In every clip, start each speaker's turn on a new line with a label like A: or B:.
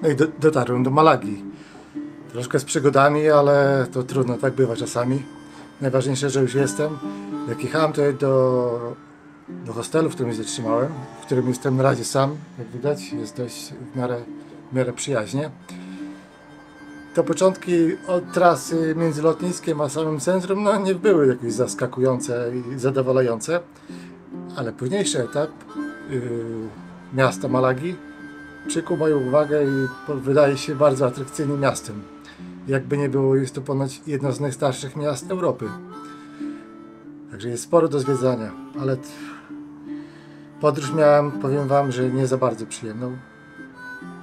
A: No i dotarłem do Malagi. Troszkę z przygodami, ale to trudno, tak bywa czasami. Najważniejsze, że już jestem. Jak jechałem tutaj do hostelu, w którym się zatrzymałem, w którym jestem na razie sam, jak widać, jest dość w miarę przyjaźnie. To początki od trasy między lotniskiem a samym centrum nie były jakieś zaskakujące i zadowalające, ale późniejszy etap miasta Malagi przykuł moją uwagę i wydaje się bardzo atrakcyjnym miastem. Jakby nie było, jest to ponoć jedno z najstarszych miast Europy. Także jest sporo do zwiedzania, ale podróż miałem, powiem wam, że nie za bardzo przyjemną,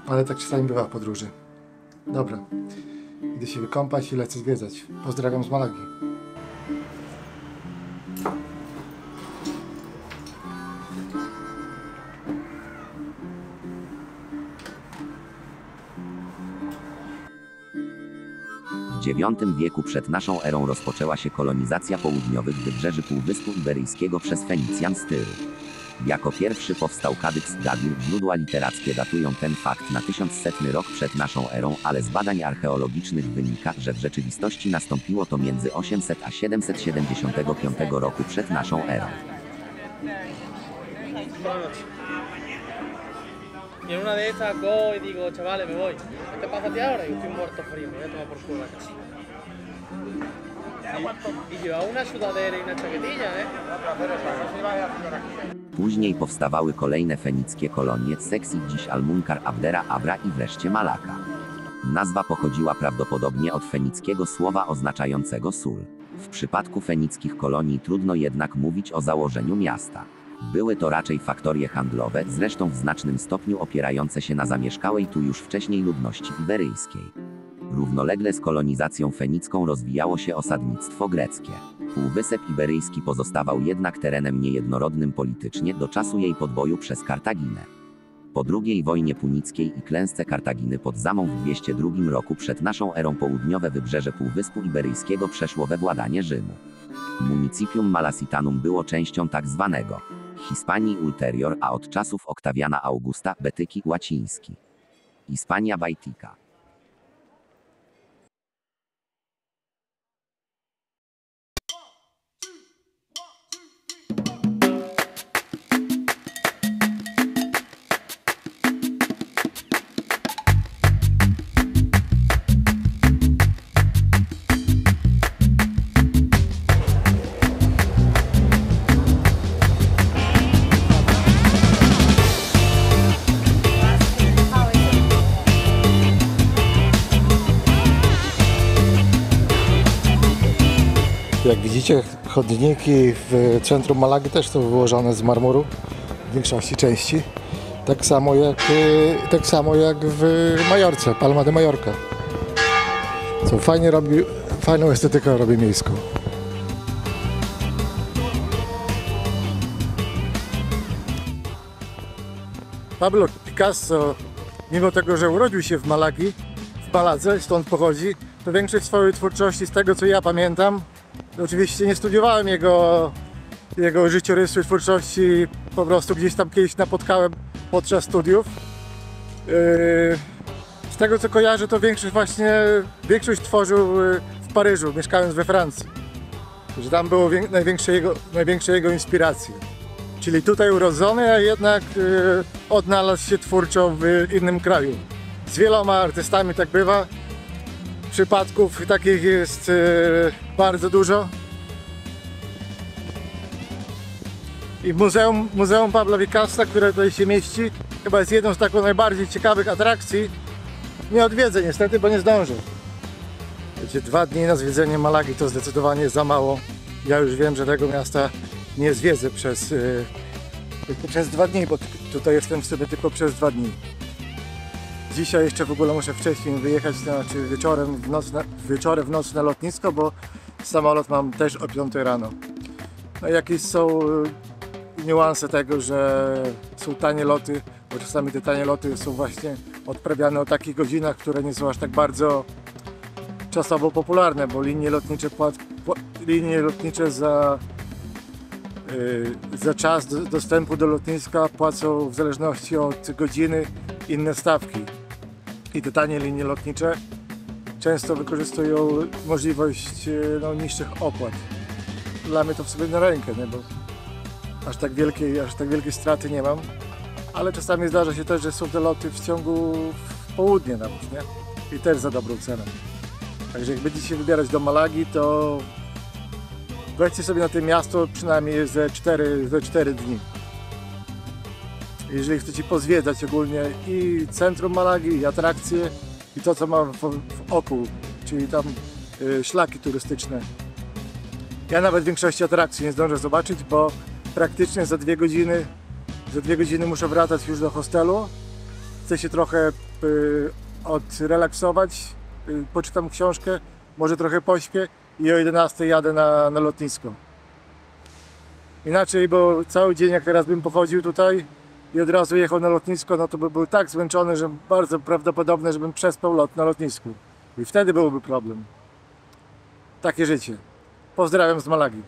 A: ale tak czasami bywa w podróży. Dobra, idę się wykąpać i lecę zwiedzać. Pozdrawiam z Malagi.
B: W IX wieku przed naszą erą rozpoczęła się kolonizacja południowych wybrzeży Półwyspu Iberyjskiego przez Fenicjan z Tyru. Jako pierwszy powstał Kadyks Gadir. Źródła literackie datują ten fakt na 1100 rok przed naszą erą, ale z badań archeologicznych wynika, że w rzeczywistości nastąpiło to między 800 a 775 roku przed naszą erą.
C: Y en una de esas go y digo, chavales, me voy. ¿Qué te pasa a ti ahora? Y estoy muerto frío, me voy a tomar por culo la casa. Y llevaba una sudadera y una chaquetilla, ¿eh?
B: Później powstawały kolejne fenickie kolonie: Seksi, dziś Al-Munkar, Abdera, Abra i wreszcie Malaka. Nazwa pochodziła prawdopodobnie od fenickiego słowa oznaczającego sól. W przypadku fenickich kolonii trudno jednak mówić o założeniu miasta. Były to raczej faktorie handlowe, zresztą w znacznym stopniu opierające się na zamieszkałej tu już wcześniej ludności iberyjskiej. Równolegle z kolonizacją fenicką rozwijało się osadnictwo greckie. Półwysep Iberyjski pozostawał jednak terenem niejednorodnym politycznie do czasu jej podboju przez Kartaginę. Po II wojnie punickiej i klęsce Kartaginy pod Zamą w 202 roku przed naszą erą południowe wybrzeże Półwyspu Iberyjskiego przeszło we władanie Rzymu. Municipium Malasitanum było częścią tzw. Hispanii Ulterior, a od czasów Oktawiana Augusta Betyki łaciński. Hispania Baitica.
A: Jak widzicie, chodniki w centrum Malagi też są wyłożone z marmuru w większości części. Tak samo jak w Majorce, Palma de Mallorca. Co fajną estetykę robi miejską. Pablo Picasso, mimo tego, że urodził się w Malagi, w Maladze, stąd pochodzi, to większość swojej twórczości, z tego co ja pamiętam, oczywiście nie studiowałem jego życiorysu i twórczości, po prostu gdzieś tam kiedyś napotkałem podczas studiów. Z tego co kojarzę, to większość tworzył w Paryżu, mieszkając we Francji. Że tam było największe jego inspiracje. Czyli tutaj urodzony, a jednak odnalazł się twórczo w innym kraju. Z wieloma artystami tak bywa. Przypadków takich jest bardzo dużo. I Muzeum Pabla Picassa, które tutaj się mieści, chyba jest jedną z takich najbardziej ciekawych atrakcji. Nie odwiedzę niestety, bo nie zdążę. Wiecie, 2 dni na zwiedzenie Malagi to zdecydowanie za mało. Ja już wiem, że tego miasta nie zwiedzę tylko przez 2 dni, bo tutaj jestem sobie tylko przez 2 dni. Dzisiaj jeszcze w ogóle muszę wcześniej wyjechać, znaczy wieczorem w noc na lotnisko, bo samolot mam też o 5 rano. No i jakieś są niuanse tego, że są tanie loty, bo czasami te tanie loty są właśnie odprawiane o takich godzinach, które nie są aż tak bardzo czasowo popularne, bo linie lotnicze za czas dostępu do lotniska płacą w zależności od godziny inne stawki. i te tanie linie lotnicze często wykorzystują możliwość niższych opłat. Dla mnie to w sobie na rękę, nie? Bo aż tak wielkiej straty nie mam, ale czasami zdarza się też, że są te loty w ciągu południa nawet, nie? I też za dobrą cenę. Także jak będziecie się wybierać do Malagi, to weźcie sobie na to miasto przynajmniej ze 4 dni. Jeżeli chcecie pozwiedzać ogólnie i centrum Malagi, i atrakcje, i to co ma w oku, czyli tam szlaki turystyczne. Ja nawet większości atrakcji nie zdążę zobaczyć, bo praktycznie za 2 godziny muszę wracać już do hostelu. Chcę się trochę odrelaksować, poczytam książkę, może trochę pośpię i o 11 jadę na lotnisko. Inaczej, bo cały dzień jak teraz bym pochodził tutaj i od razu jechał na lotnisko, no to by był tak zmęczony, że bardzo prawdopodobne, żebym przespał lot na lotnisku. I wtedy byłby problem. Takie życie. Pozdrawiam z Malagi.